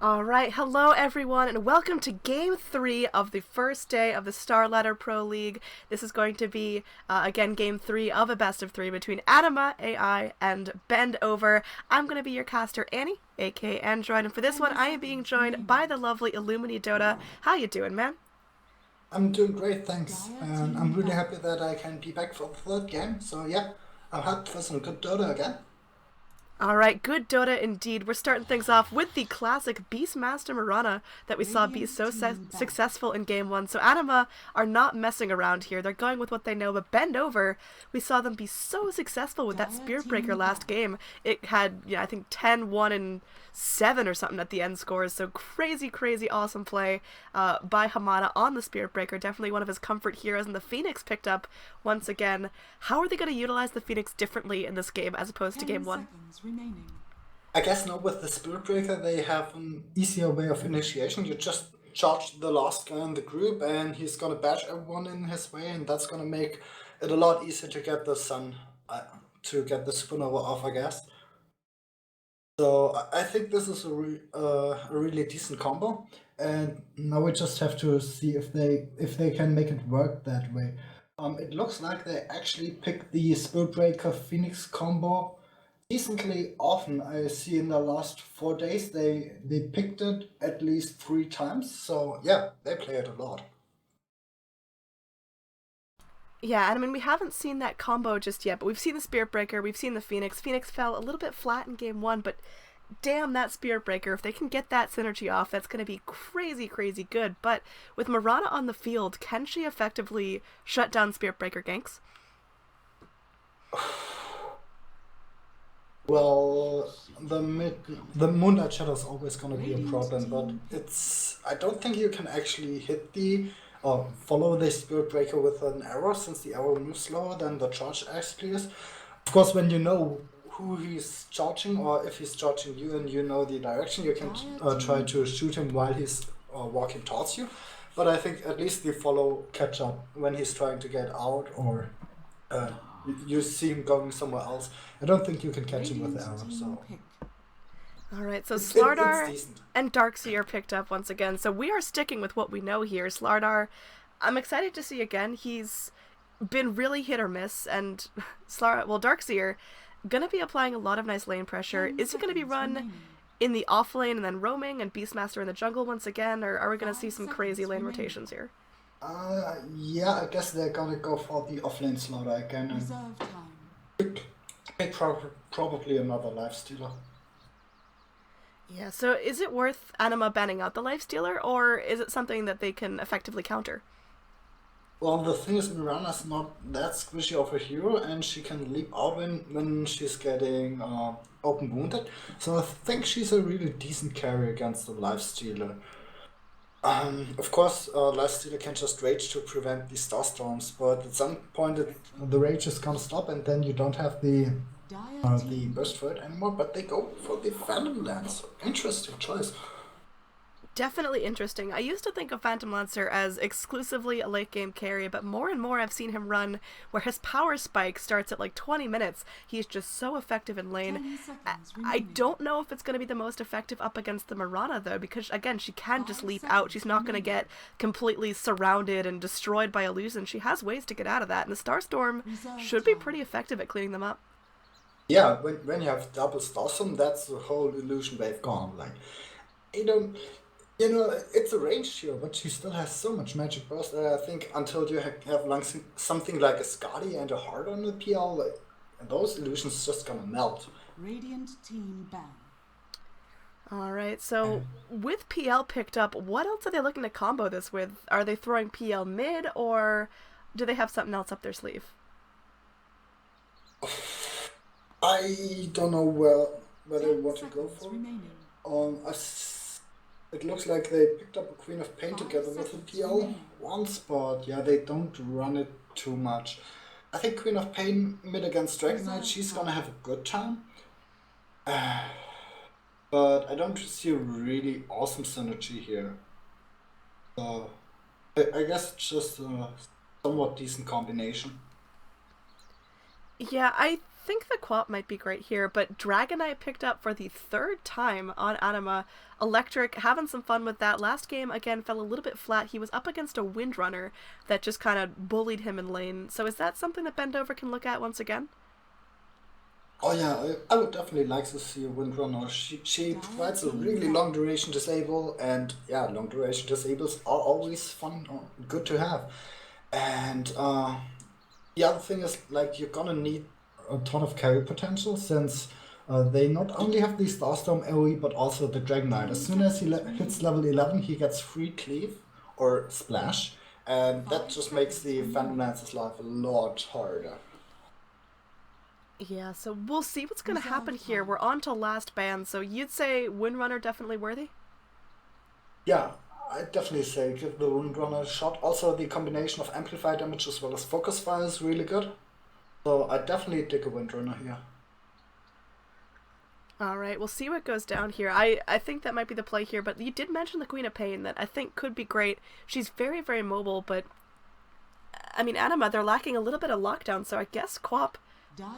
All right, hello everyone, and welcome to Game 3 of the first day of the Starladder Pro League. This is going to be, again, Game 3 of a best of 3 between Anima, AI, and Bend Over. I'm going to be your caster, Annie, aka Android, and for this one, I am being joined by the lovely Illumini Dota. How you doing, man? I'm doing great, thanks. And I'm really happy that I can be back for the third game. So yeah, I'm hyped for some good Dota again. All right, good Dota indeed. We're starting things off with the classic Beastmaster Mirana that we saw be so successful in Game 1. So Anima are not messing around here. They're going with what they know, but Bend Over, we saw them be so successful with that Spirit Breaker last game. It had, I think 10, 1, and 7 or something at the end scores. So crazy, crazy awesome play by Hamada on the Spirit Breaker. Definitely one of his comfort heroes, and the Phoenix picked up once again. How are they going to utilize the Phoenix differently in this game as opposed to Game 1? I guess now with the Spirit Breaker, they have an easier way of initiation. You just charge the last guy in the group, and he's gonna bash everyone in his way, and that's gonna make it a lot easier to get the sun, to get the supernova off, I guess. So I think this is a really decent combo, and now we just have to see if they can make it work that way. It looks like they actually picked the Spirit Breaker Phoenix combo decently often. I see in the last 4 days they picked it at least 3 times. So yeah, they play it a lot. Yeah, and I mean, we haven't seen that combo just yet, but we've seen the Spirit Breaker, we've seen the Phoenix. Phoenix fell a little bit flat in Game 1, but damn, that Spirit Breaker, if they can get that synergy off, that's going to be crazy, crazy good. But with Mirana on the field, can she effectively shut down Spirit Breaker ganks? Well, the Moonlight Shadow is always gonna be a problem, but I don't think you can actually hit the or follow the Spirit Breaker with an arrow, since the arrow moves slower than the charge actually is. Of course, when you know who he's charging, or if he's charging you and you know the direction, you can try to shoot him while he's walking towards you. But I think at least the follow catch up when he's trying to get out, or you see him going somewhere else. I don't think you can catch him with the arrow. So All right, so it's Slardar decent. and Darkseer are picked up once again. So we are sticking with what we know here. Slardar, I'm excited to see again. He's been really hit or miss, and Darkseer gonna be applying a lot of nice lane pressure. Is he gonna be run in the off lane and then roaming and Beastmaster in the jungle once again, or are we gonna see some crazy lane rotations here? Yeah, I guess they're gonna go for the offlane slaughter again and pick probably another life stealer. Yeah, so is it worth Anima banning out the Lifestealer, or is it something that they can effectively counter? Well, the thing is, Mirana's not that squishy of a hero, and she can leap out when she's getting open wounded. So I think she's a really decent carry against the life stealer. Of course, Lifestealer can just rage to prevent the Starstorms, but at some point the rage is gonna stop, and then you don't have the burst for it anymore. But they go for the Phantom Lance. Interesting choice. Definitely interesting. I used to think of Phantom Lancer as exclusively a late game carry, but more and more I've seen him run where his power spike starts at like 20 minutes. He's just so effective in lane. I don't know if it's going to be the most effective up against the Mirana though, because again, she can just leap out. She's not going to get completely surrounded and destroyed by illusion. She has ways to get out of that, and the Starstorm should be pretty effective at cleaning them up. Yeah, when you have double Starstorm, that's the whole illusion wave gone. Like, you don't. It's a ranged hero, but she still has so much magic burst that I think until you have like something like a Skadi and a Heart on the PL, like, those illusions just gonna melt. All right, so with PL picked up, what else are they looking to combo this with? Are they throwing PL mid, or do they have something else up their sleeve? I don't know where they want to go for. It looks like they picked up a Queen of Pain together with a PL once, but yeah, they don't run it too much. I think Queen of Pain mid against Dragon Knight, she's gonna have a good time. But I don't see a really awesome synergy here. So I guess it's just a somewhat decent combination. Yeah, I think the Quap might be great here, but Dragonite picked up for the third time on Anima. Electric, having some fun with that. Last game, again, fell a little bit flat. He was up against a Windrunner that just kind of bullied him in lane. So is that something that Bendover can look at once again? Oh yeah, I would definitely like to see a Windrunner. She provides a really long duration disable, and yeah, long duration disables are always fun or good to have. And the other thing is like you're gonna need a ton of carry potential since they not only have the Starstorm AoE but also the Dragonite. As soon as he hits level 11, he gets free cleave or splash, and that just makes the Phantom Lance's life a lot harder. Yeah, so we'll see what's going to happen here. We're on to last ban, so you'd say Windrunner definitely worthy? Yeah, I definitely say give the Windrunner a shot. Also, the combination of amplify damage as well as focus fire is really good. So I definitely dig a Windrunner here. Alright, we'll see what goes down here. I think that might be the play here, but you did mention the Queen of Pain that I think could be great. She's very, very mobile, but I mean, Anima, they're lacking a little bit of lockdown, so I guess Quap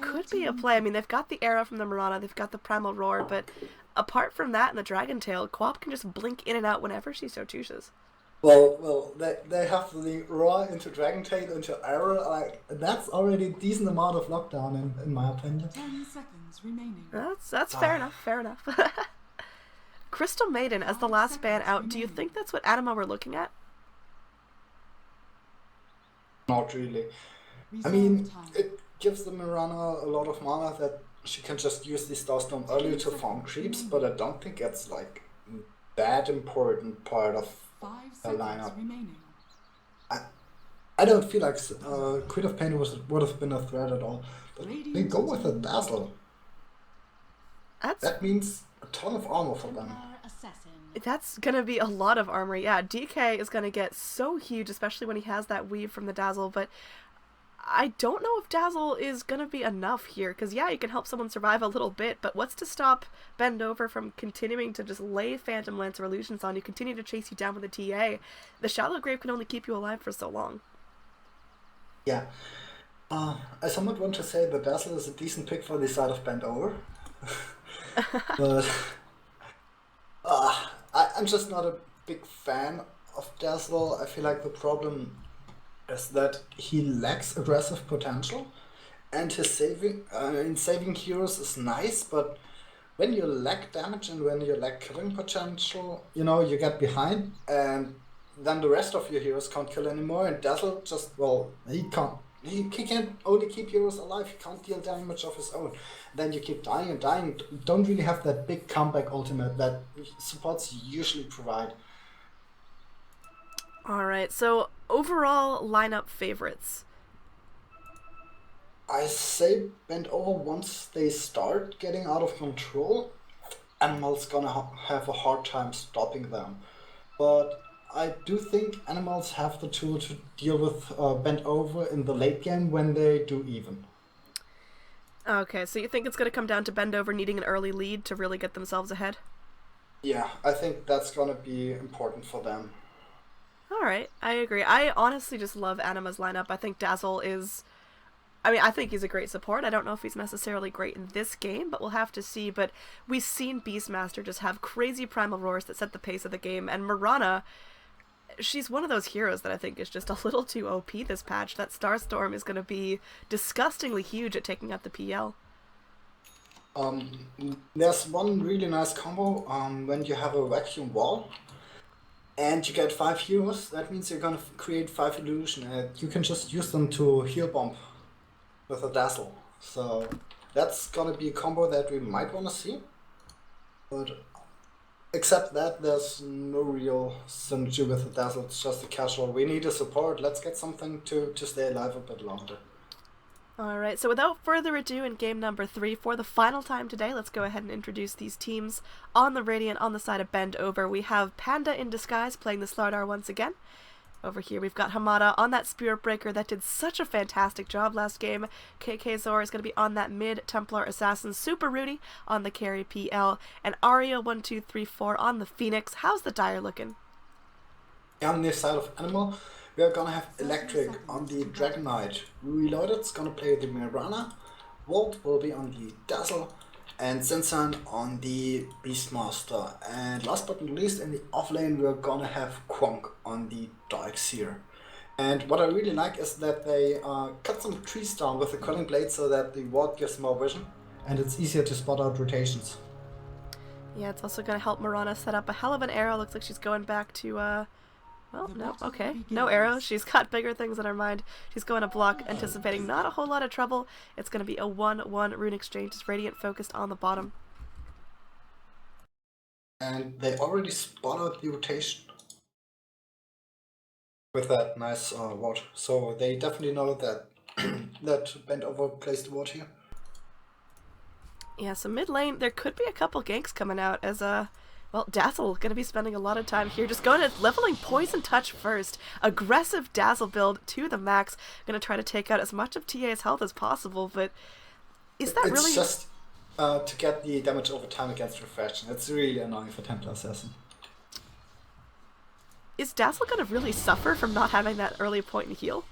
could be a play. I mean, they've got the arrow from the Mirana, they've got the Primal Roar, but apart from that and the Dragon Tail, Quap can just blink in and out whenever she so chooses. Well, they have the Roar into Dragon Tail into Arrow. Like that's already a decent amount of lockdown in my opinion. 10 seconds remaining. That's fair enough, fair enough. Crystal Maiden as the last ban out, do you think that's what Anima were looking at? Not really. I mean, it gives the Mirana a lot of mana that she can just use the Starstorm earlier to farm creeps, but I don't think it's like that important part of 5 the seconds lineup. remaining. I don't feel like Queen of Pain would have been a threat at all. But they go with a Dazzle. That means a ton of armor for them. That's gonna be a lot of armor. Yeah, DK is gonna get so huge, especially when he has that weave from the Dazzle, but I don't know if Dazzle is gonna be enough here, because yeah, you can help someone survive a little bit, but what's to stop Bendover from continuing to just lay Phantom Lance or Illusions on you, continue to chase you down with a TA? The Shallow Grave can only keep you alive for so long. Yeah. I somewhat want to say the Dazzle is a decent pick for the side of Bendover. But I'm just not a big fan of Dazzle. I feel like the problem is that he lacks aggressive potential, and his saving heroes is nice, but when you lack damage and when you lack killing potential, you get behind, and then the rest of your heroes can't kill anymore, and Dazzle just, well, he can't. He can only keep heroes alive, he can't deal damage of his own. Then you keep dying and dying, don't really have that big comeback ultimate that supports usually provide. Alright, so overall lineup favorites. I say bend over once they start getting out of control, Animal's gonna have a hard time stopping them. But I do think Animals have the tool to deal with bend over in the late game when they do even. Okay, so you think it's going to come down to Bendover needing an early lead to really get themselves ahead? Yeah, I think that's gonna be important for them. Alright, I agree. I honestly just love Anima's lineup. I think Dazzle is... I think he's a great support. I don't know if he's necessarily great in this game, but we'll have to see. But we've seen Beastmaster just have crazy Primal Roars that set the pace of the game, and Mirana... she's one of those heroes that I think is just a little too OP this patch. That Starstorm is going to be disgustingly huge at taking out the PL. There's one really nice combo when you have a vacuum wall and you get 5 heroes. That means you're gonna create 5 illusion, and you can just use them to heal bomb with a Dazzle. So that's gonna be a combo that we might wanna see. But except that, there's no real synergy with the Dazzle. It's just a casual. We need a support. Let's get something to stay alive a bit longer. Alright, so without further ado, in game number 3, for the final time today, let's go ahead and introduce these teams. On the Radiant, on the side of Bendover, we have Panda in Disguise playing the Slardar once again. Over here we've got Hamada on that Spirit Breaker that did such a fantastic job last game. KK Zor is going to be on that mid Templar Assassin. Super Rudy on the carry PL. And Aria1234 on the Phoenix. How's the Dire looking? On this side of Animal, we are gonna have Electric on the Dragon Knight. Reloaded's gonna play the Mirana. Volt will be on the Dazzle, and Zinsan on the Beastmaster. And last but not least, in the offlane, we're gonna have Quonk on the Darkseer. And what I really like is that they cut some trees down with the Quelling Blade so that the ward gives more vision, and it's easier to spot out rotations. Yeah, it's also going to help Mirana set up a hell of an arrow. Looks like she's going back to, well, no, okay. No arrow. She's got bigger things in her mind. She's going to block, anticipating not a whole lot of trouble. It's going to be a 1-1 rune exchange. Just Radiant focused on the bottom. And they already spotted the rotation with that nice ward. So they definitely know that that bent over placed ward here. Yeah, so mid lane, there could be a couple ganks coming out as well, Dazzle going to be spending a lot of time here. Just going to leveling Poison Touch first. Aggressive Dazzle build to the max. Going to try to take out as much of TA's health as possible, but is that really... It's just to get the damage over time against Refraction. It's really annoying for Templar Assassin. Is Dazzle going to really suffer from not having that early point in heal?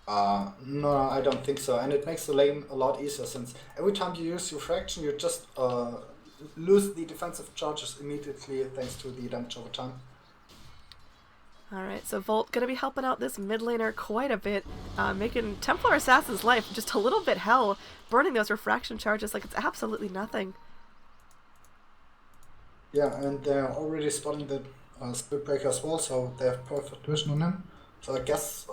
No, I don't think so. And it makes the lane a lot easier, since every time you use Refraction, you just lose the defensive charges immediately thanks to the damage over time. Alright, so Volt going to be helping out this mid laner quite a bit, making Templar Assassin's life just a little bit hell, burning those refraction charges like it's absolutely nothing. Yeah, and they're already spotting the Spirit Breaker as well, so they have perfect vision on him. So I guess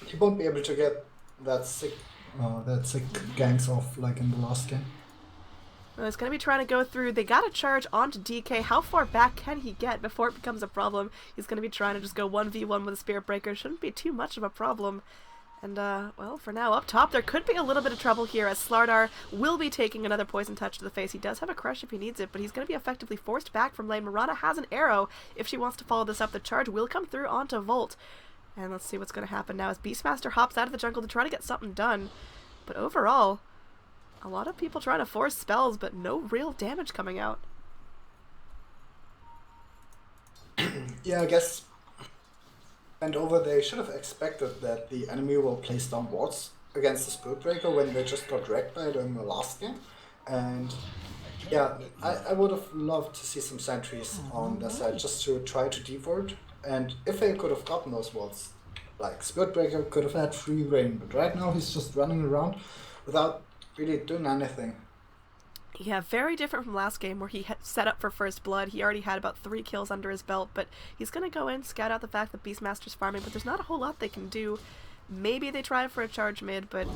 he won't be able to get that sick ganks off like in the last game. Well, he's going to be trying to go through. They got to charge onto DK. How far back can he get before it becomes a problem? He's going to be trying to just go 1v1 with a Spirit Breaker. Shouldn't be too much of a problem. And, well, for now, up top, there could be a little bit of trouble here as Slardar will be taking another Poison Touch to the face. He does have a crush if he needs it, but he's going to be effectively forced back from lane. Mirana has an arrow. If she wants to follow this up, the charge will come through onto Volt. And let's see what's going to happen now as Beastmaster hops out of the jungle to try to get something done. But overall, a lot of people trying to force spells, but no real damage coming out. Yeah, I guess. And over, they should have expected that the enemy will place down wards against the Spirit Breaker when they just got wrecked by it in the last game. And yeah, I would have loved to see some sentries on their side just to try to devert. And if they could have gotten those wards, like Spirit Breaker could have had free reign, but right now he's just running around without really doing anything. Yeah, very different from last game where he had set up for first blood. He already had about 3 kills under his belt, but he's going to go in, scout out the fact that Beastmaster's farming, but there's not a whole lot they can do. Maybe they try for a charge mid, but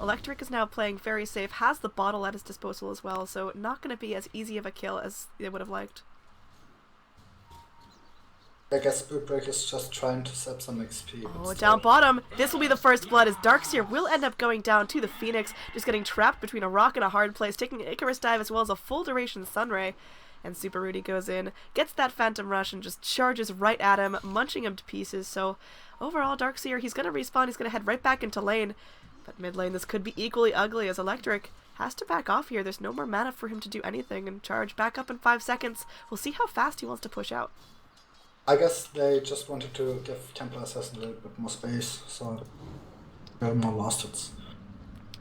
Electric is now playing very safe, has the bottle at his disposal as well, so not going to be as easy of a kill as they would have liked. I guess Spirit Breaker is just trying to sap some XP. Oh, down bottom. This will be the first blood as Darkseer will end up going down to the Phoenix, just getting trapped between a rock and a hard place, taking an Icarus dive as well as a full duration Sunray. And Super Rudy goes in, gets that Phantom Rush and just charges right at him, munching him to pieces. So overall, Darkseer, he's going to respawn, he's going to head right back into lane. But mid lane, this could be equally ugly as Electric has to back off here. There's no more mana for him to do anything and charge back up in 5 seconds. We'll see how fast he wants to push out. I guess they just wanted to give Templar Assassin a little bit more space, so there were more last hits.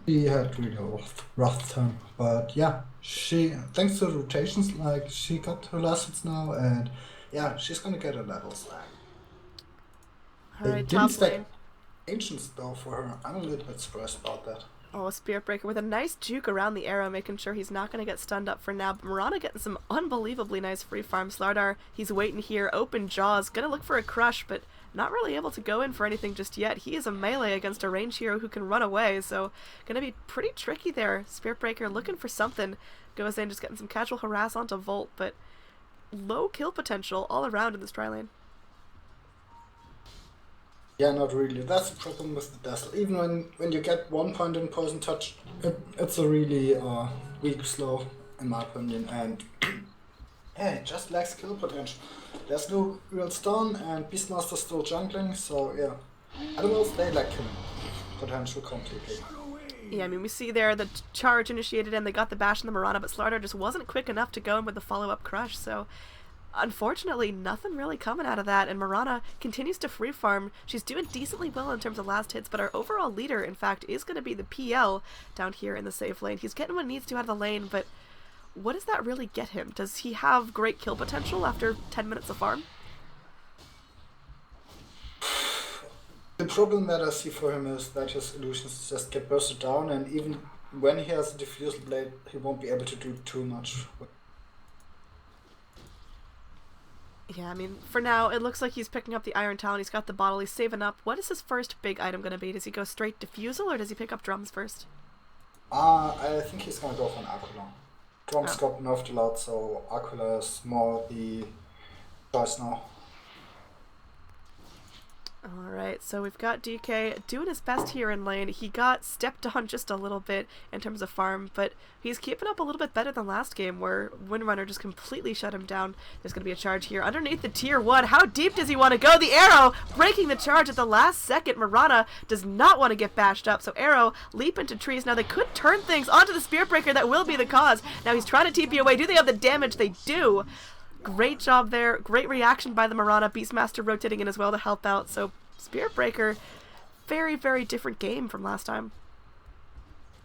He had really a rough time, but yeah, thanks to the rotations, like, she got her last hits now, and yeah, she's gonna get her levels. They didn't stack Ancients though for her. I'm a little bit surprised about that. Oh, Spirit Breaker with a nice juke around the arrow, making sure he's not going to get stunned up for now. But Mirana getting some unbelievably nice free farm. Slardar, he's waiting here, open jaws, going to look for a crush, but not really able to go in for anything just yet. He is a melee against a range hero who can run away, so going to be pretty tricky there. Spirit Breaker looking for something. Goes in, just getting some casual harass onto Volt, but low kill potential all around in this tri lane. Yeah, not really. That's the problem with the Dazzle. Even when you get 1 point in Poison Touch, it's a really weak slow, in my opinion, and yeah, it just lacks kill potential. There's no real stun, and Beastmaster's still jungling, so yeah. Animals, they lack killing potential completely. Yeah, I mean, we see there the charge initiated and they got the bash in the Mirana, but Slardar just wasn't quick enough to go in with the follow-up crush, so Unfortunately, nothing really coming out of that, and Mirana continues to free farm. She's doing decently well in terms of last hits, but our overall leader, in fact, is going to be the PL down here in the safe lane. He's getting what he needs to out of the lane, but what does that really get him? Does he have great kill potential after 10 minutes of farm? The problem that I see for him is that his illusions just get bursted down, and even when he has a diffusal blade, he won't be able to do too much. Yeah, I mean, for now, it looks like he's picking up the Iron Talon. He's got the bottle. He's saving up. What is his first big item going to be? Does he go straight Diffusal, or does he pick up drums first? I think he's going to go for an Aquila. Drums got nerfed a lot, so Aquila is more the choice now. Alright, so we've got DK doing his best here in lane. He got stepped on just a little bit in terms of farm, but he's keeping up a little bit better than last game where Windrunner just completely shut him down. There's going to be a charge here underneath the tier 1. How deep does he want to go? The arrow breaking the charge at the last second. Mirana does not want to get bashed up, so arrow leap into trees. Now they could turn things onto the Spirit Breaker. That will be the cause. Now he's trying to TP away. Do they have the damage? They do. Great job there. Great reaction by the Mirana. Beastmaster rotating in as well to help out. So Spirit Breaker, very, very different game from last time.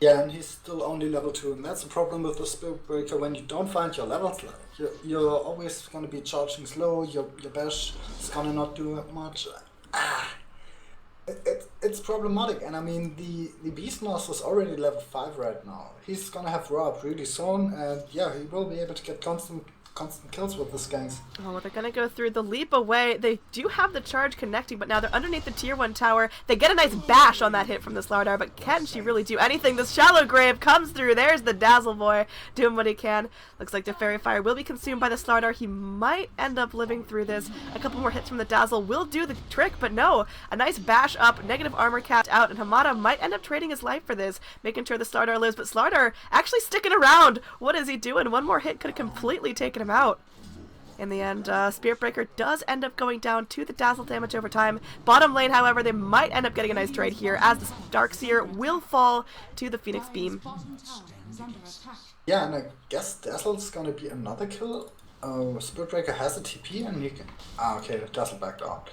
Yeah, and he's still only level 2, and that's the problem with the Spirit Breaker. When you don't find your levels, you're always going to be charging slow, your bash is going to not do much. It's problematic, and I mean, the Beastmaster is already level 5 right now. He's going to have Raw up really soon, and yeah, he will be able to get constant kills with the skanks. Oh, they're gonna go through the leap away. They do have the charge connecting, but now they're underneath the tier 1 tower. They get a nice bash on that hit from the Slardar, but can she really do anything? The Shallow Grave comes through. There's the Dazzle Boy doing what he can. Looks like the Fairy Fire will be consumed by the Slardar. He might end up living through this. A couple more hits from the Dazzle will do the trick, but no. A nice bash up, negative armor capped out, and Hamada might end up trading his life for this, making sure the Slardar lives, but Slardar actually sticking around. What is he doing? One more hit could have completely taken him out. In the end, Spirit Breaker does end up going down to the Dazzle damage over time. Bottom lane, however, they might end up getting a nice trade here, as the Darkseer will fall to the Phoenix Beam. Yeah, and I guess Dazzle's gonna be another kill. Spirit Breaker has a TP, and he can... okay, Dazzle backed out.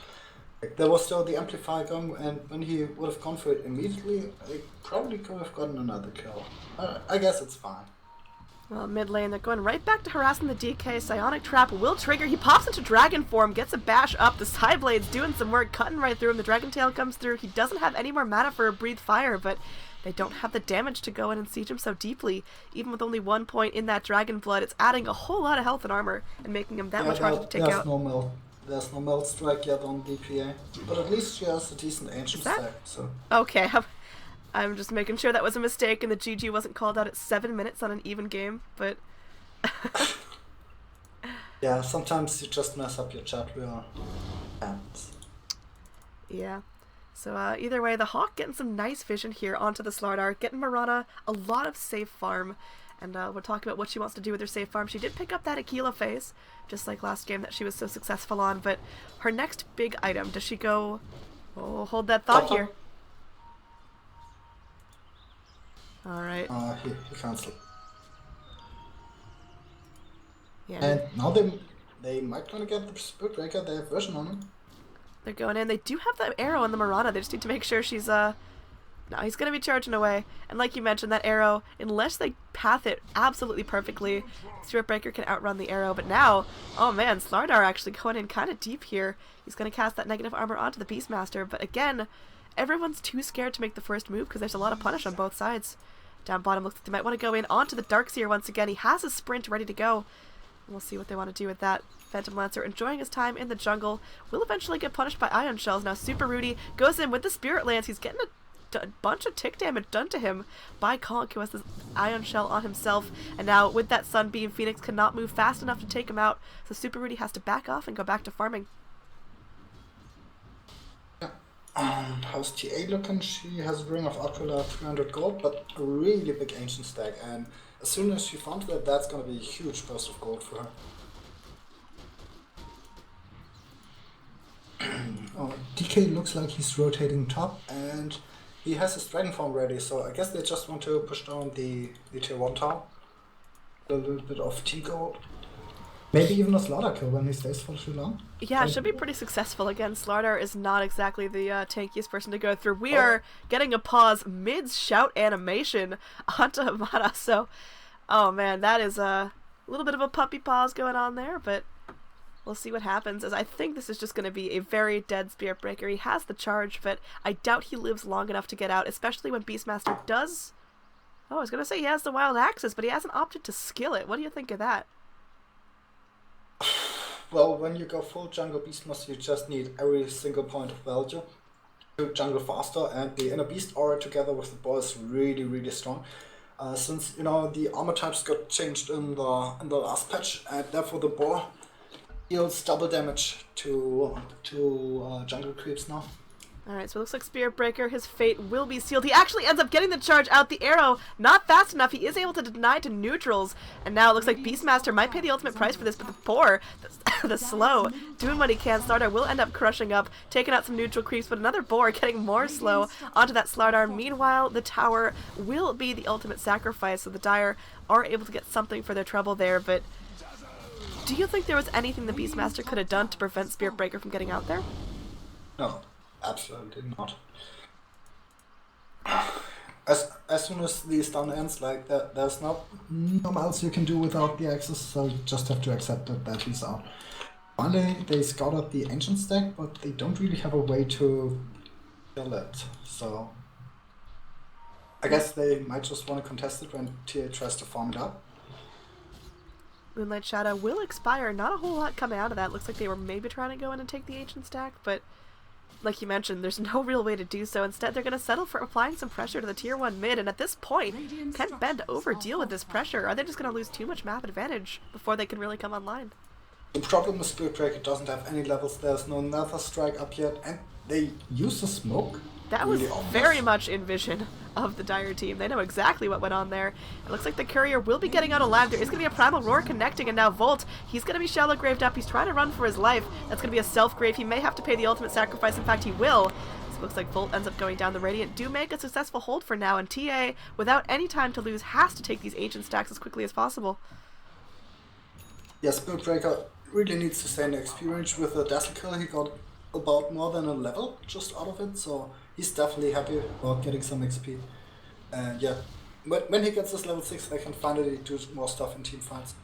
Like, there was still the Amplify going, and when he would have gone for it immediately, he probably could have gotten another kill. I guess it's fine. Well, mid lane, they're going right back to harassing the DK. Psionic Trap will trigger. He pops into Dragon form, gets a bash up. The Psyblade's doing some work, cutting right through him. The Dragon Tail comes through. He doesn't have any more mana for a Breathe Fire, but they don't have the damage to go in and siege him so deeply. Even with only 1 point in that Dragon Blood, it's adding a whole lot of health and armor and making him that much harder to take out. There's no Melt Strike yet on DPA, but at least she has a decent Ancient stack, so... Okay, I'm just making sure that was a mistake and the GG wasn't called out at 7 minutes on an even game, but... yeah, sometimes you just mess up your chat wheel. Yeah. So either way, the Hawk getting some nice vision here onto the Slardar, getting Mirana a lot of safe farm, and we'll talk about what she wants to do with her safe farm. She did pick up that Aquila phase, just like last game that she was so successful on, but her next big item, does she go... Oh, hold that thought here. Alright. He cancelled. Yeah. And now they might gonna get the Spirit Breaker, they have version on him. They're going in. They do have the arrow on the Mirana. They just need to make sure she's, No, he's gonna be charging away. And like you mentioned, that arrow, unless they path it absolutely perfectly, Spirit Breaker can outrun the arrow. But now, oh man, Slardar actually going in kind of deep here. He's gonna cast that negative armor onto the Beastmaster. But again, everyone's too scared to make the first move because there's a lot of punish on both sides. Down bottom, looks like they might want to go in onto the Darkseer once again. He has his sprint ready to go. We'll see what they want to do with that. Phantom Lancer enjoying his time in the jungle. Will eventually get punished by Ion Shells. Now Super Rudy goes in with the Spirit Lance. He's getting a bunch of tick damage done to him by Conk, who has this Ion Shell on himself. And now with that Sunbeam, Phoenix cannot move fast enough to take him out. So Super Rudy has to back off and go back to farming. How's TA looking? She has a ring of Aquila, 300 gold, but a really big ancient stack, and as soon as she found that, that's gonna be a huge burst of gold for her. DK looks like he's rotating top, and he has his dragon form ready, so I guess they just want to push down the tier 1 tower. A little bit of team gold. Maybe even a slaughter kill when he stays for too long. Yeah, it But, should be pretty successful again. Slardar is not exactly the tankiest person to go through. We oh, are getting a pause mid-shout animation onto Hamada, so... Oh man, that is a little bit of a puppy pause going on there, but we'll see what happens, as I think this is just going to be a very dead Spirit Breaker. He has the charge, but I doubt he lives long enough to get out, especially when Beastmaster does... Oh, I was going to say he has the Wild Axes, but he hasn't opted to skill it. What do you think of that? well, when you go full jungle Beastmaster, you just need every single point of value to jungle faster, and the Inner Beast aura together with the boar is really, really strong. Since the armor types got changed in the last patch, and therefore the boar deals double damage to jungle creeps now. Alright, so it looks like Spirit Breaker, his fate will be sealed. He actually ends up getting the charge out. The arrow, not fast enough. He is able to deny to neutrals. And now it looks like Beastmaster might pay the ultimate price for this, but the poor, the slow, doing what he can. Slardar will end up crushing up, taking out some neutral creeps, but another boar getting more slow onto that Slardar. Meanwhile, the tower will be the ultimate sacrifice, so the Dire are able to get something for their trouble there, but do you think there was anything the Beastmaster could have done to prevent Spirit Breaker from getting out there? No. Absolutely not. As soon as the stun ends, like there's not else you can do without the access, so you just have to accept that he's out. Finally, they scouted the ancient stack, but they don't really have a way to kill it. So I guess they might just want to contest it when TA tries to farm it up. Moonlight Shadow will expire. Not a whole lot coming out of that. Looks like they were maybe trying to go in and take the ancient stack, but like you mentioned, there's no real way to do so. Instead, they're going to settle for applying some pressure to the tier 1 mid, and at this point, can Bend over deal with this pressure? Are they just going to lose too much map advantage before they can really come online? The problem is Spirit Breaker doesn't have any levels, there's no Nether Strike up yet, and they use the smoke. That was very much in vision of the Dire team. They know exactly what went on there. It looks like the Courier will be getting out alive. There is going to be a Primal Roar connecting, and now Volt, he's going to be shallow graved up. He's trying to run for his life. That's going to be a self-grave. He may have to pay the ultimate sacrifice. In fact, he will. So it looks like Volt ends up going down. The Radiant do make a successful hold for now, and TA, without any time to lose, has to take these ancient stacks as quickly as possible. Yeah, Spirit Breaker really needs to stay in the experience. With the Dazzle kill, he got about more than a level just out of it, so he's definitely happy about getting some XP. And yeah, but when he gets this level 6, they can finally do more stuff in team fights.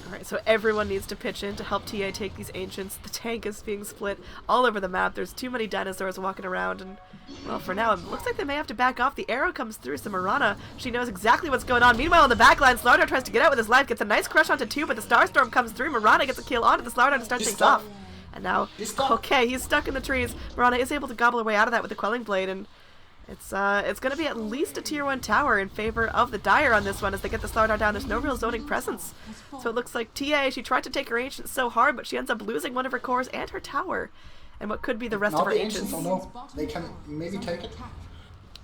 Alright, so everyone needs to pitch in to help TA take these ancients. The tank is being split all over the map. There's too many dinosaurs walking around, and well, for now, it looks like they may have to back off. The arrow comes through, so Mirana, she knows exactly what's going on. Meanwhile, in the backline, Slardar tries to get out with his life, gets a nice crush onto 2, but the Starstorm comes through. Mirana gets a kill onto the Slardar to start things off. And now, okay, he's stuck in the trees. Mirana is able to gobble her way out of that with the Quelling Blade, and it's going to be at least a tier 1 tower in favor of the Dire on this one as they get the Slardar down. There's no real zoning presence. So it looks like TA, she tried to take her ancients so hard, but she ends up losing one of her cores and her tower. And what could be the rest of her ancients. Oh no, they can maybe take it.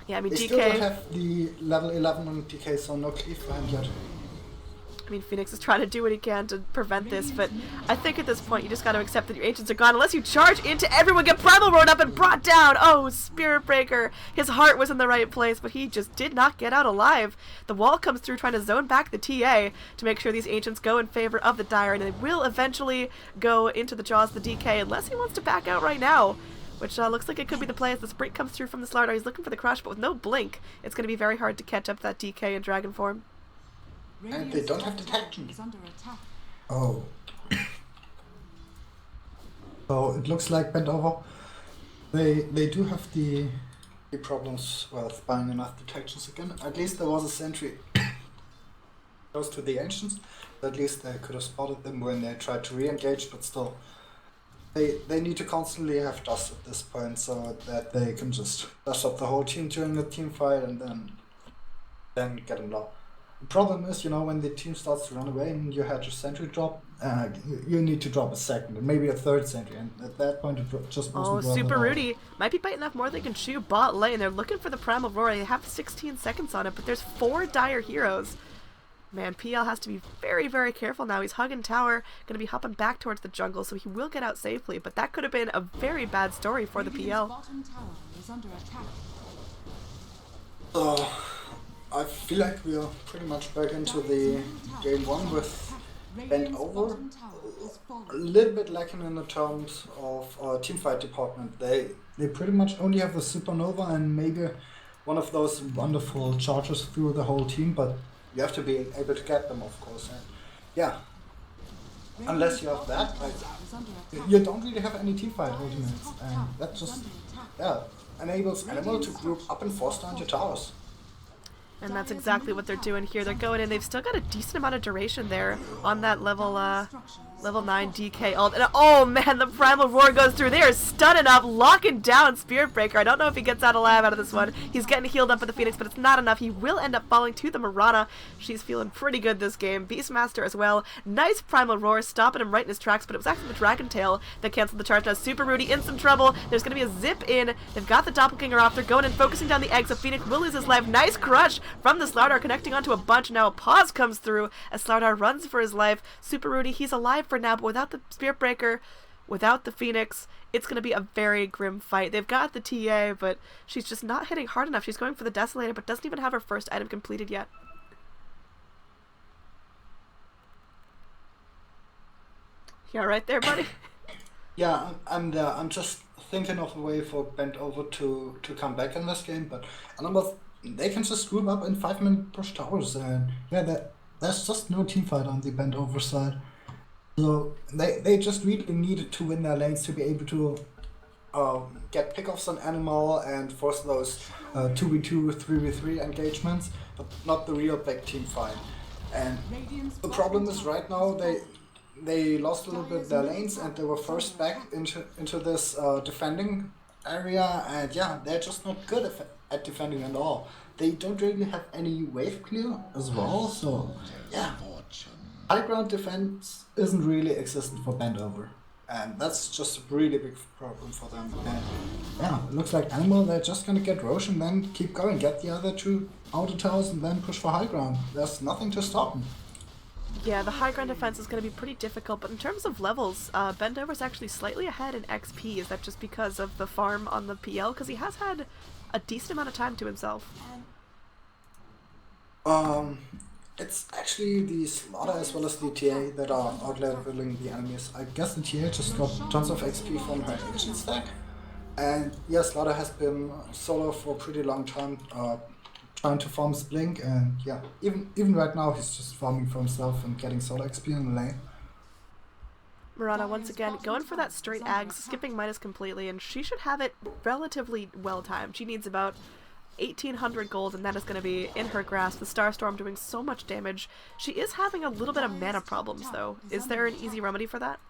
Yeah, I mean, they DK... still don't have the level 11 on DK, so no cleave for him yet. I mean, Phoenix is trying to do what he can to prevent this, but I think at this point you just got to accept that your ancients are gone. Unless you charge into everyone, get Primal Roared up and brought down. Oh, Spirit Breaker. His heart was in the right place, but he just did not get out alive. The wall comes through trying to zone back the TA to make sure these ancients go in favor of the Dire, and they will eventually go into the jaws of the DK unless he wants to back out right now. Which looks like it could be the play as the sprint comes through from the Slardar. He's looking for the crush, but with no blink, it's going to be very hard to catch up that DK in dragon form. And they don't have detection. Oh. So it looks like bent over. They do have the problems with buying enough detections again. At least there was a sentry close to the ancients. At least they could have spotted them when they tried to re-engage, but still. They need to constantly have dust at this point so that they can just dust up the whole team during the team fight and then get them low. The problem is, when the team starts to run away and you had your sentry drop, you need to drop a second and maybe a third sentry, and at that point it just wasn't worth Super it all. Rudy might be biting off more than they can chew bot lane. They're looking for the Primal Roar. They have 16 seconds on it, but there's 4 Dire heroes. Man, PL has to be very, very careful now. He's hugging tower, going to be hopping back towards the jungle, so he will get out safely, but that could have been a very bad story for the PL. So I feel like we are pretty much back into the game 1 with bent over. A little bit lacking in the terms of teamfight department. They pretty much only have the supernova and maybe one of those wonderful charges through the whole team, but you have to be able to get them, of course. And yeah, unless you have that, like, you don't really have any teamfight ultimates, and that just enables Animal to group up and force down your towers. And that's exactly what they're doing here. They're going in. They've still got a decent amount of duration there on that level 9 DK ult. And oh man, the Primal Roar goes through. They are stunning up, locking down Spirit Breaker. I don't know if he gets out alive out of this one. He's getting healed up with the Phoenix, but it's not enough. He will end up falling to the Mirana. She's feeling pretty good this game. Beastmaster as well. Nice Primal Roar, stopping him right in his tracks, but it was actually the Dragon Tail that canceled the charge. Now Super Rudy in some trouble. There's going to be a zip in. They've got the Doppelganger off. They're going in, focusing down the eggs. So Phoenix will lose his life. Nice crush from the Slardar, connecting onto a bunch. Now a pause comes through as Slardar runs for his life. Super Rudy, he's alive for now, but without the Spirit Breaker, without the Phoenix, it's going to be a very grim fight. They've got the TA, but she's just not hitting hard enough. She's going for the Desolator, but doesn't even have her first item completed yet. You alright there, buddy? Yeah, I'm there. I'm just thinking of a way for Bent Over to come back in this game, but they can just group up in 5-minute push towers, and yeah, there's just no teamfight on the Bent Over side. So they just really needed to win their lanes to be able to get pickoffs on Animal and force those 2v2, 3v3 engagements, but not the real big team fight. And the problem is right now they lost a little bit their lanes and they were forced back into this defending area, and yeah, they're just not good at defending at all. They don't really have any wave clear as well, so yeah. High ground defense isn't really existent for Bent Over, and that's just a really big problem for them. And yeah, it looks like Animal, they're just gonna get Roche and then keep going, get the other 2 outer towers and then push for high ground. There's nothing to stop them. Yeah, the high ground defense is going to be pretty difficult, but in terms of levels, Bent Over's actually slightly ahead in XP. Is that just because of the farm on the PL? Because he has had a decent amount of time to himself. It's actually the Slaughter as well as the TA that are out-leveling the enemies. I guess the TA just got tons of XP from her ancient stack. And yeah, Slaughter has been solo for a pretty long time, trying to farm his Blink, and yeah, even right now he's just farming for himself and getting solo XP in the lane. Mirana once again going for that straight Ags, skipping Midas completely, and she should have it relatively well timed. She needs about 1,800 gold, and that is going to be in her grasp. The Starstorm doing so much damage. She is having a little bit of mana problems, though. Is there an easy remedy for that?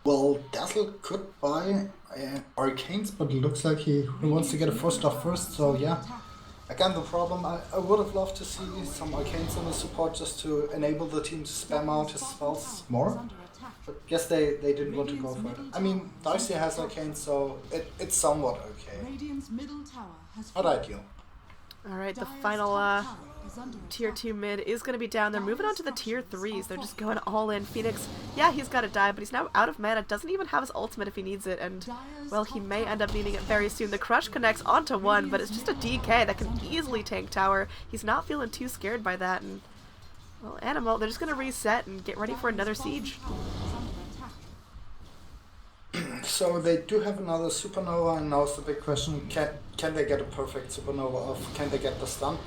Well, Dazzle could buy Arcanes, but it looks like he wants to get a 4-star first, so yeah. Again, the problem, I would have loved to see some Arcanes on the support just to enable the team to spam out his spells more. But guess they didn't want to go for it. I mean, Darcy has Arcane, so it's somewhat okay. Not ideal. Alright, the final tier 2 mid is going to be down. They're moving on to the tier 3s. They're just going all in. Phoenix, yeah, he's got to die, but he's now out of mana. Doesn't even have his ultimate if he needs it, and, well, he may end up needing it very soon. The Crush connects onto one, but it's just a DK that can easily tank tower. He's not feeling too scared by that, and, well, Animal, they're just going to reset and get ready for another siege. So they do have another Supernova, and now's the big question, can they get a perfect Supernova off? Can they get the stun?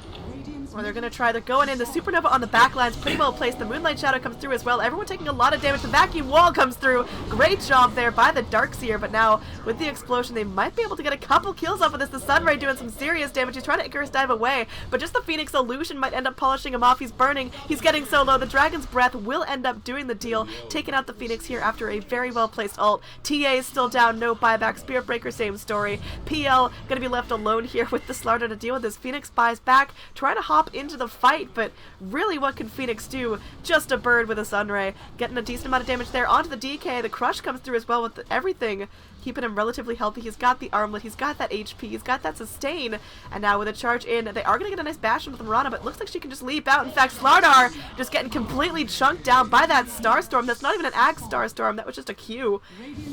Or they're going to try. They're going in. The Supernova on the back line's pretty well placed. The Moonlight Shadow comes through as well. Everyone taking a lot of damage. The Vacuum Wall comes through. Great job there by the Darkseer, but now with the explosion, they might be able to get a couple kills off of this. The Sunray doing some serious damage. He's trying to Icarus dive away, but just the Phoenix Illusion might end up polishing him off. He's burning. He's getting so low. The Dragon's Breath will end up doing the deal, taking out the Phoenix here after a very well placed ult. TA is still down. No buyback. Spirit Breaker, same story. PL going to be left alone here with the Slardar to deal with this. Phoenix buys back, trying to hop into the fight, but really what can Phoenix do? Just a bird with a Sunray. Getting a decent amount of damage there onto the DK. The Crush comes through as well with everything. keeping him relatively healthy. He's got the armlet, he's got that HP, he's got that sustain, and now with a charge in, they are going to get a nice bash in with Mirana, but it looks like she can just leap out. In fact, Slardar just getting completely chunked down by that Starstorm. That's not even an Axe Starstorm, that was just a Q.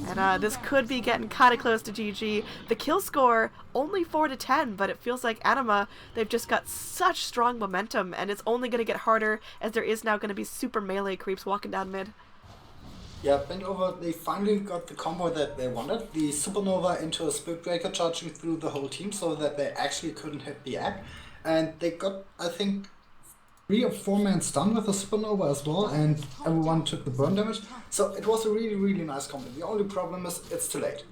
And this could be getting kind of close to GG. The kill score, only 4-10, but it feels like Anima, they've just got such strong momentum, and it's only going to get harder as there is now going to be super melee creeps walking down mid. Yeah, Bendover, they finally got the combo that they wanted. The Supernova into a Spirit Breaker charging through the whole team so that they actually couldn't hit the egg. And they got, I think, 3 or 4 men stunned with the Supernova as well, and everyone took the burn damage. So it was a really, really nice combo. The only problem is it's too late.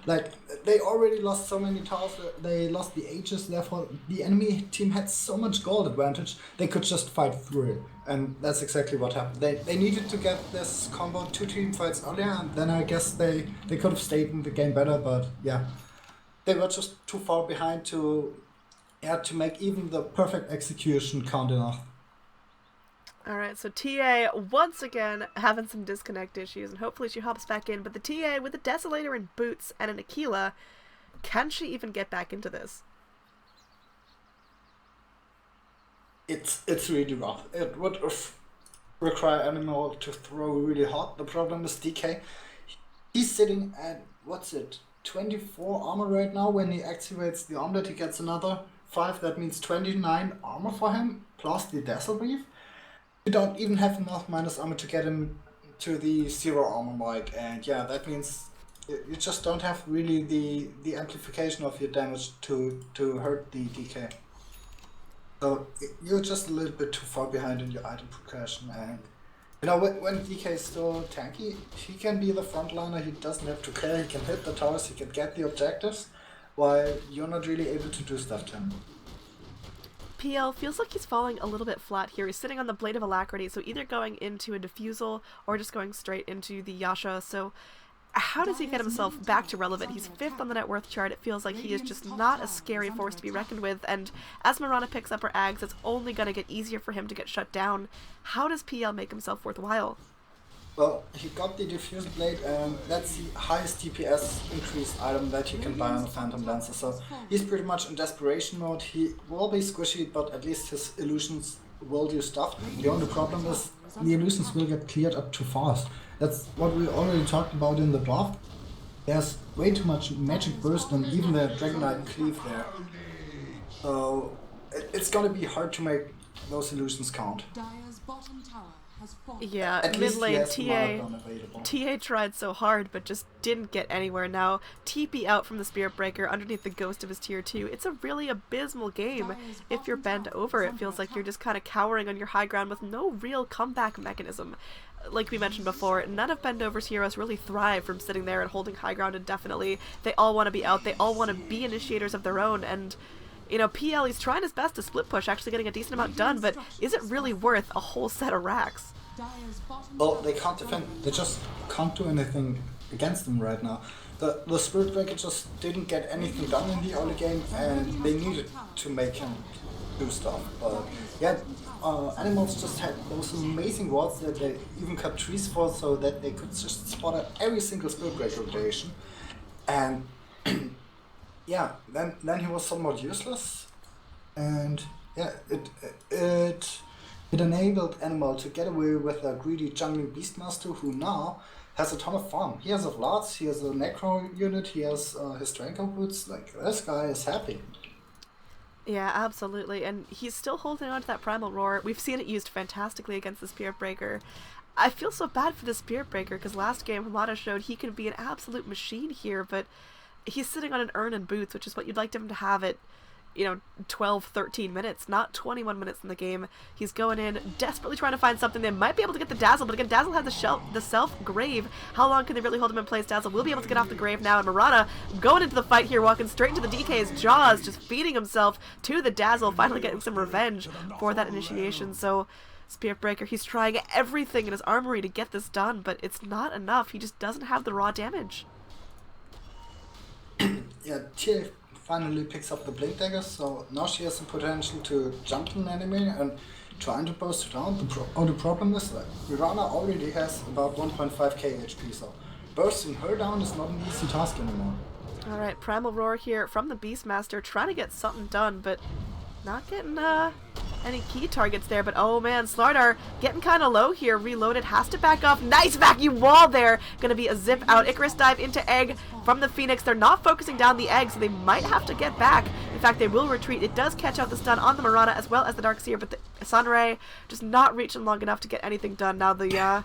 Like, they already lost so many towers, they lost the Aegis, therefore the enemy team had so much gold advantage, they could just fight through it. And that's exactly what happened. They needed to get this combo 2 team fights earlier, and then I guess they could have stayed in the game better, but yeah. They were just too far behind to make even the perfect execution count enough. Alright, so TA once again having some disconnect issues, and hopefully she hops back in, but the TA with a Desolator and boots and an Aquila, can she even get back into this? It's really rough. It would require Animal to throw really hard. The problem is DK. He's sitting at, 24 armor right now. When he activates the armlet, he gets another 5. That means 29 armor for him, plus the Dazzle Brief. You don't even have enough minus armor to get him to the 0 armor mark, and yeah, that means you just don't have really the amplification of your damage to hurt the DK. So you're just a little bit too far behind in your item progression, and you know, when DK is still tanky, he can be the frontliner, he doesn't have to care, he can hit the towers, he can get the objectives, while you're not really able to do stuff to him. PL feels like he's falling a little bit flat here. He's sitting on the Blade of Alacrity, so either going into a Diffusal or just going straight into the Yasha. So how does he get himself back to relevant? He's 5th on the net worth chart. It feels like he is just not a scary force to be reckoned with, and as Mirana picks up her Ags, it's only going to get easier for him to get shut down. How does PL make himself worthwhile? Well, he got the Diffused Blade, and that's the highest DPS increase item that you can buy on the Phantom Lancer, so he's pretty much in desperation mode. He will be squishy, but at least his illusions will do stuff. The only problem is the illusions will get cleared up too fast. That's what we already talked about in the draft. There's way too much magic burst and even the Dragonite Cleave there. So it's gonna be hard to make those illusions count. Yeah, mid lane, TA tried so hard, but just didn't get anywhere. Now, TP out from the Spirit Breaker underneath the ghost of his tier 2. It's a really abysmal game. If you're bent over, it feels like you're just kind of cowering on your high ground with no real comeback mechanism. Like we mentioned before, none of Bendover's heroes really thrive from sitting there and holding high ground indefinitely. They all want to be out, they all want to be initiators of their own, and you know, PL, he's trying his best to split push, actually getting a decent amount done, but is it really worth a whole set of racks? Well, they can't defend, they just can't do anything against them right now. The Spirit Breaker just didn't get anything done in the early game, and they needed to make him do stuff. But yeah, Animals just had those amazing wards that they even cut trees for, so that they could just spot at every single Spirit Breaker rotation. And yeah, then he was somewhat useless, and yeah, it enabled Animal to get away with a greedy jungling Beastmaster who now has a ton of farm. He has a Vlads, he has a Necro unit, he has his Tranquil Boots. Like, this guy is happy. Yeah, absolutely, and he's still holding on to that Primal Roar. We've seen it used fantastically against the Spirit Breaker. I feel so bad for the Spirit Breaker, because last game Hamada showed he can be an absolute machine here, but he's sitting on an urn and boots, which is what you'd like him to have at, 12, 13 minutes, not 21 minutes in the game. He's going in, desperately trying to find something. They might be able to get the Dazzle, but again, Dazzle has the self-grave. How long can they really hold him in place? Dazzle will be able to get off the grave now, and Mirana going into the fight here, walking straight into the DK's jaws, just feeding himself to the Dazzle, finally getting some revenge for that initiation. So Spirit Breaker, he's trying everything in his armory to get this done, but it's not enough. He just doesn't have the raw damage. Yeah, TA finally picks up the Blink Daggers, so now she has the potential to jump an enemy and trying to burst it down. The only problem is that Mirana already has about 1.5k HP, so bursting her down is not an easy task anymore. Alright, Primal Roar here from the Beastmaster, trying to get something done, but not getting any key targets there. But oh man, Slardar getting kind of low here. Reloaded, has to back off. Nice vacuum wall there. Gonna be a zip out. Icarus dive into egg from the Phoenix. They're not focusing down the egg, so they might have to get back. In fact, they will retreat. It does catch out the stun on the Mirana as well as the Darkseer, but the Sunray just not reaching long enough to get anything done. Now the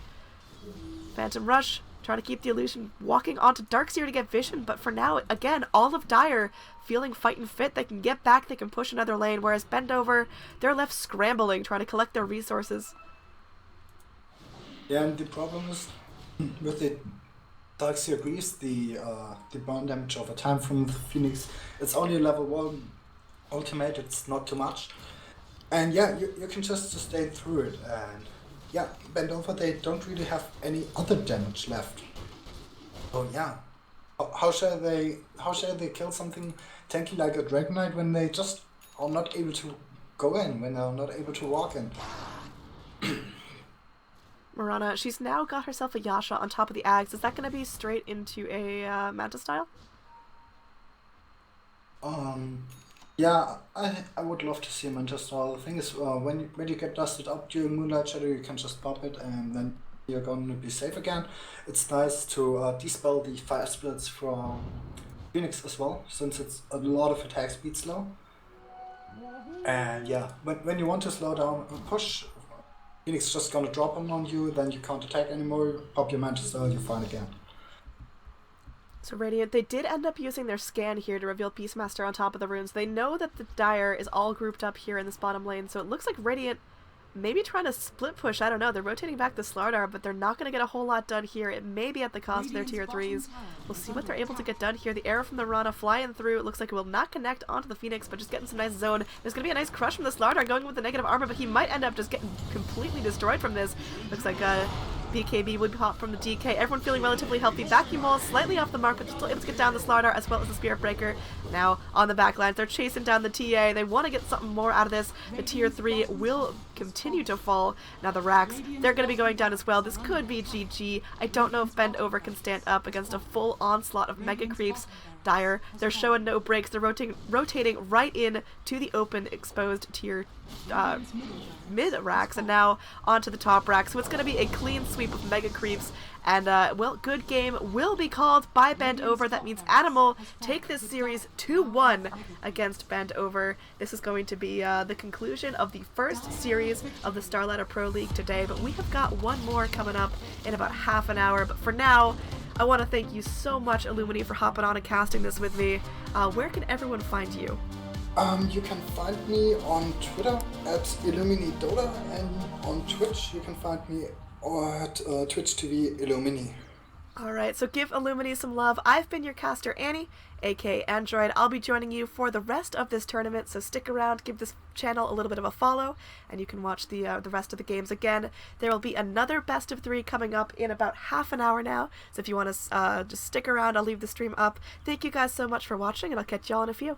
Phantom Rush trying to keep the illusion, walking onto Darkseer to get vision, but for now, again, all of Dire feeling fighting fit. They can get back, they can push another lane, whereas Bendover, they're left scrambling, trying to collect their resources. Yeah, and the problem is with the Darkseer Greaves, the burn damage over time from the Phoenix, it's only a level 1 ultimate, it's not too much. And yeah, you can just sustain through it, and yeah, Bendover, they don't really have any other damage left. Oh yeah, how shall they kill something tanky like a Dragon Knight when they just are not able to go in, when they're not able to walk in? Mirana, she's now got herself a Yasha on top of the Ags. Is that going to be straight into a Manta style? Yeah, I would love to see a Manta style. The thing is, when you get dusted up during Moonlight Shadow, you can just pop it and then you're going to be safe again. It's nice to dispel the fire splits from Phoenix as well, since it's a lot of attack speed slow. And yeah, when you want to slow down a push, Phoenix is just gonna drop them on you, then you can't attack anymore, pop your Manta style, you're fine again. So Radiant, they did end up using their scan here to reveal Beastmaster on top of the runes. They know that the Dire is all grouped up here in this bottom lane, so it looks like Radiant maybe trying to split push. I don't know. They're rotating back the Slardar, but they're not going to get a whole lot done here. It may be at the cost of their tier 3s. We'll see what they're able to get done here. The arrow from the Rana flying through. It looks like it will not connect onto the Phoenix, but just getting some nice zone. There's going to be a nice crush from the Slardar going with the negative armor, but he might end up just getting completely destroyed from this. Looks like BKB would pop from the DK. Everyone feeling relatively healthy. Vacuum Wall slightly off the mark, but still able to get down the Slardar as well as the Spirit Breaker. Now on the back lines, they're chasing down the TA. They want to get something more out of this. The tier 3 will continue to fall. Now the Racks, they're going to be going down as well. This could be GG. I don't know if Bendover can stand up against a full onslaught of Mega Creeps. Dire, they're showing no breaks. They're rotating right in to the open exposed tier mid racks, and now onto the top rack. So it's going to be a clean sweep of Mega Creeps, and well, good game will be called by Bendover. That means Animal take this series 2-1 against Bendover. This is going to be the conclusion of the first series of the Starladder Pro League today, but we have got one more coming up in about half an hour. But for now, I want to thank you so much, Illumini, for hopping on and casting this with me. Where can everyone find you? You can find me on Twitter at Illuminidota, and on Twitch you can find me at Twitch TV Illumini. Alright, so give Illumini some love. I've been your caster, Annie, aka Android. I'll be joining you for the rest of this tournament, so stick around, give this channel a little bit of a follow, and you can watch the rest of the games again. There will be another best of 3 coming up in about half an hour now, so if you want to just stick around, I'll leave the stream up. Thank you guys so much for watching, and I'll catch y'all in a few.